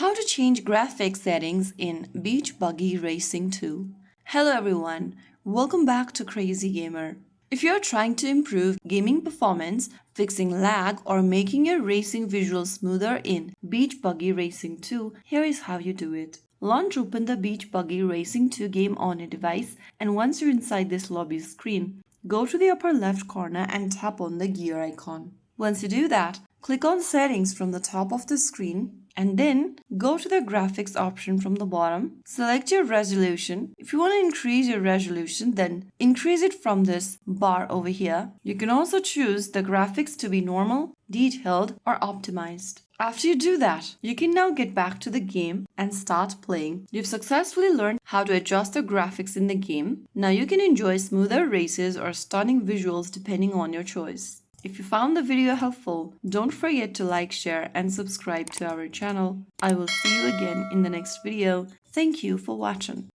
How to change graphics settings in Beach Buggy Racing 2. Hello everyone, welcome back to Crazy Gamer. If you're trying to improve gaming performance, fixing lag, or making your racing visuals smoother in Beach Buggy Racing 2, here is how you do it. Launch open the Beach Buggy Racing 2 game on a device, and once you're inside this lobby screen, go to the upper left corner and tap on the gear icon. Once you do that, click on Settings from the top of the screen and then go to the graphics option from the bottom. Select your resolution. If you want to increase your resolution, then increase it from this bar over here. You can also choose the graphics to be normal, detailed, or optimized. After you do that, you can now get back to the game and start playing. You've successfully learned how to adjust the graphics in the game. Now you can enjoy smoother races or stunning visuals depending on your choice. If you found the video helpful, don't forget to like, share, and subscribe to our channel. I will see you again in the next video. Thank you for watching.